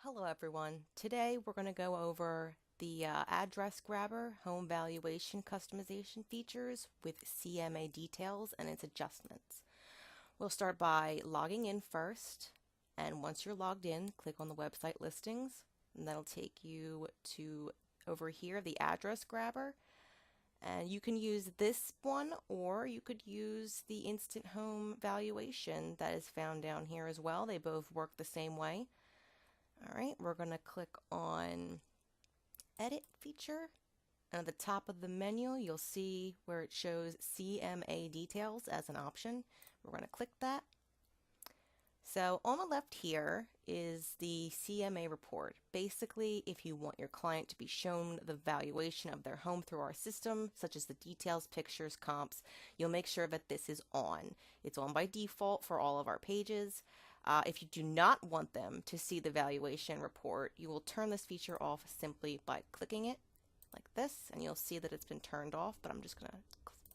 Hello everyone. Today we're going to go over the address grabber home valuation customization features with CMA details and its adjustments. We'll start by logging in first, and once you're logged in, click on the website listings, and that'll take you to over here, the address grabber. And you can use this one, or you could use the instant home valuation that is found down here as well. They both work the same way. All right, we're going to click on Edit feature. And at the top of the menu, you'll see where it shows CMA details as an option. We're going to click that. So on the left here is the CMA report. Basically, if you want your client to be shown the valuation of their home through our system, such as the details, pictures, comps, you'll make sure that this is on. It's on by default for all of our pages. If you do not want them to see the valuation report, you will turn this feature off simply by clicking it like this, and you'll see that it's been turned off, but I'm just going to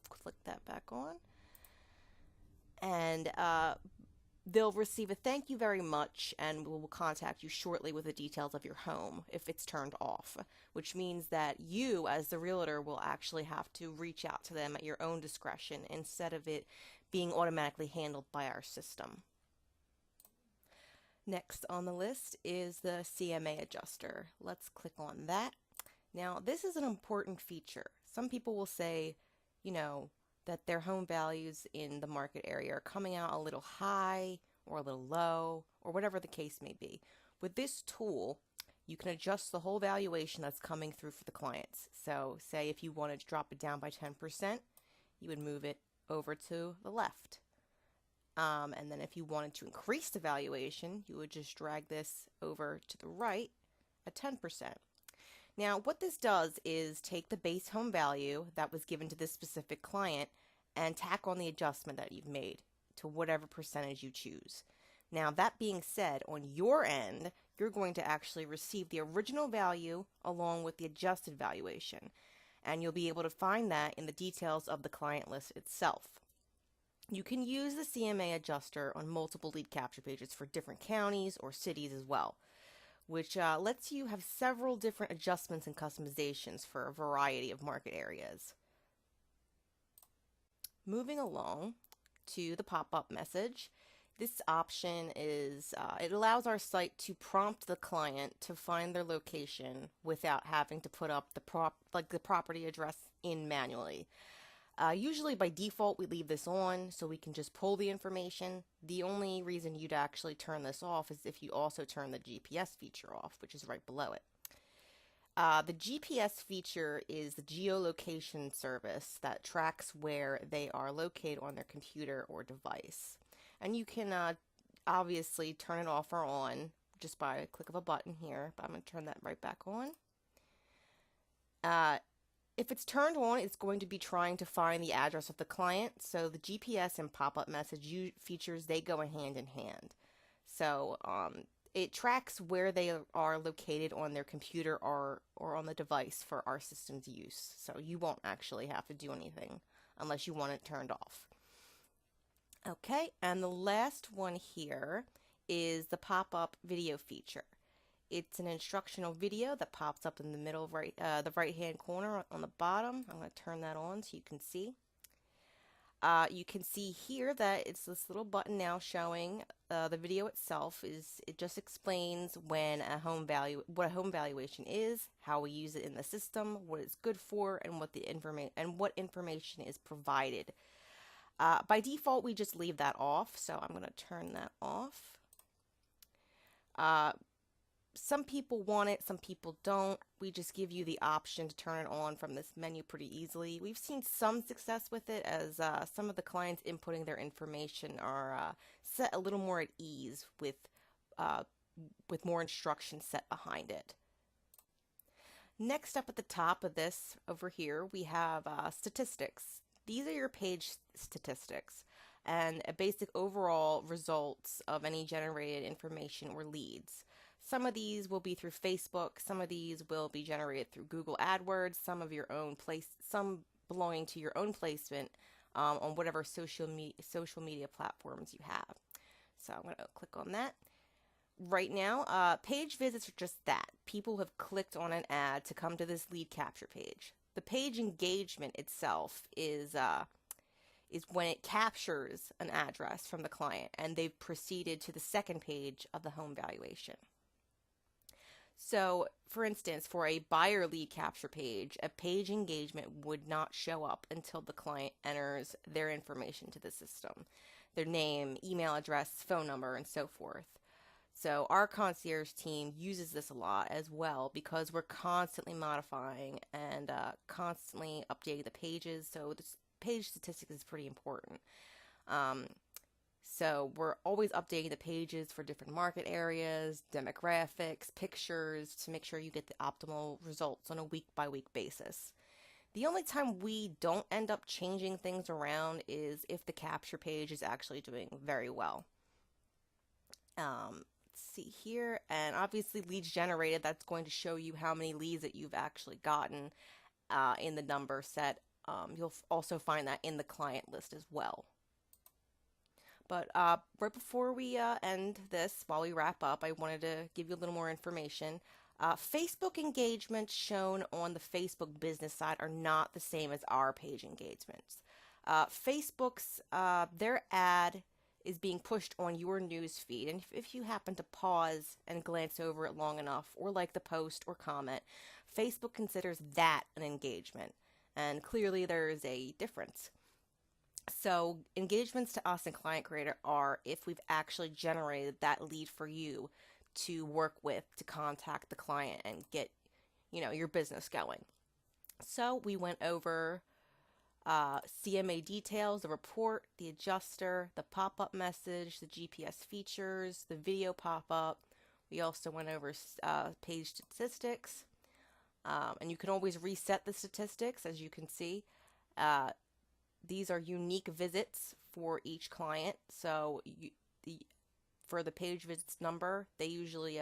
click that back on. And they'll receive a thank you very much, and we'll contact you shortly with the details of your home if it's turned off, which means that you, as the realtor, will actually have to reach out to them at your own discretion instead of it being automatically handled by our system. Next on the list is the CMA adjuster. Let's click on that. Now, this is an important feature. Some people will say, that their home values in the market area are coming out a little high or a little low, or whatever the case may be. With this tool, you can adjust the whole valuation that's coming through for the clients. So say if you wanted to drop it down by 10%, you would move it over to the left. And then if you wanted to increase the valuation, you would just drag this over to the right at 10%. Now, what this does is take the base home value that was given to this specific client and tack on the adjustment that you've made to whatever percentage you choose. Now, that being said, on your end, you're going to actually receive the original value along with the adjusted valuation, and you'll be able to find that in the details of the client list itself. You can use the CMA adjuster on multiple lead capture pages for different counties or cities as well, which lets you have several different adjustments and customizations for a variety of market areas. Moving along to the pop-up message, this option is, it allows our site to prompt the client to find their location without having to put up the property address in manually. Usually by default we leave this on so we can just pull the information. The only reason you'd actually turn this off is if you also turn the GPS feature off, which is right below it. The GPS feature is the geolocation service that tracks where they are located on their computer or device. And you can obviously turn it off or on just by a click of a button here, but I'm going to turn that right back on. If it's turned on, it's going to be trying to find the address of the client. So the GPS and pop-up message features, they go hand in hand. So it tracks where they are located on their computer or on the device for our system's use. So you won't actually have to do anything unless you want it turned off. Okay, and the last one here is the pop-up video feature. It's an instructional video that pops up in the middle, the right-hand corner on the bottom. I'm going to turn that on so you can see. You can see here that it's this little button now showing the video itself. It just explains what a home valuation is, how we use it in the system, what it's good for, and what information is provided. By default, we just leave that off, so I'm going to turn that off. Some people want it, some people don't. We just give you the option to turn it on from this menu pretty easily. We've seen some success with it as some of the clients inputting their information are set a little more at ease with more instructions set behind it. Next up at the top of this over here, we have statistics. These are your page statistics and a basic overall results of any generated information or leads. Some of these will be through Facebook, some of these will be generated through Google AdWords, some belonging to your own placement on whatever social media platforms you have. So I'm going to click on that. right now, page visits are just that. People have clicked on an ad to come to this lead capture page. The page engagement itself is when it captures an address from the client and they've proceeded to the second page of the home valuation. So, for instance, for a buyer lead capture page, a page engagement would not show up until the client enters their information to the system, their name, email address, phone number, and so forth. So our concierge team uses this a lot as well because we're constantly modifying and constantly updating the pages. So this page statistics is pretty important. Um, so we're always updating the pages for different market areas, demographics, pictures to make sure you get the optimal results on a week by week basis. The only time we don't end up changing things around is if the capture page is actually doing very well. Let's see here, and obviously leads generated, that's going to show you how many leads that you've actually gotten in the number set. You'll also find that in the client list as well. But right before we end this, while we wrap up, I wanted to give you a little more information. Facebook engagements shown on the Facebook business side are not the same as our page engagements. Facebook's, their ad is being pushed on your news feed, and if you happen to pause and glance over it long enough or like the post or comment, Facebook considers that an engagement, and clearly there is a difference. So engagements to us in Client Creator are if we've actually generated that lead for you to work with to contact the client and get, your business going. So we went over CMA details, the report, the adjuster, the pop-up message, the GPS features, the video pop-up. We also went over page statistics, and you can always reset the statistics, as you can see. These are unique visits for each client, so for the page visits number, they usually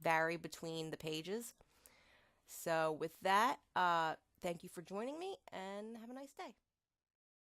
vary between the pages. So with that, thank you for joining me, and have a nice day.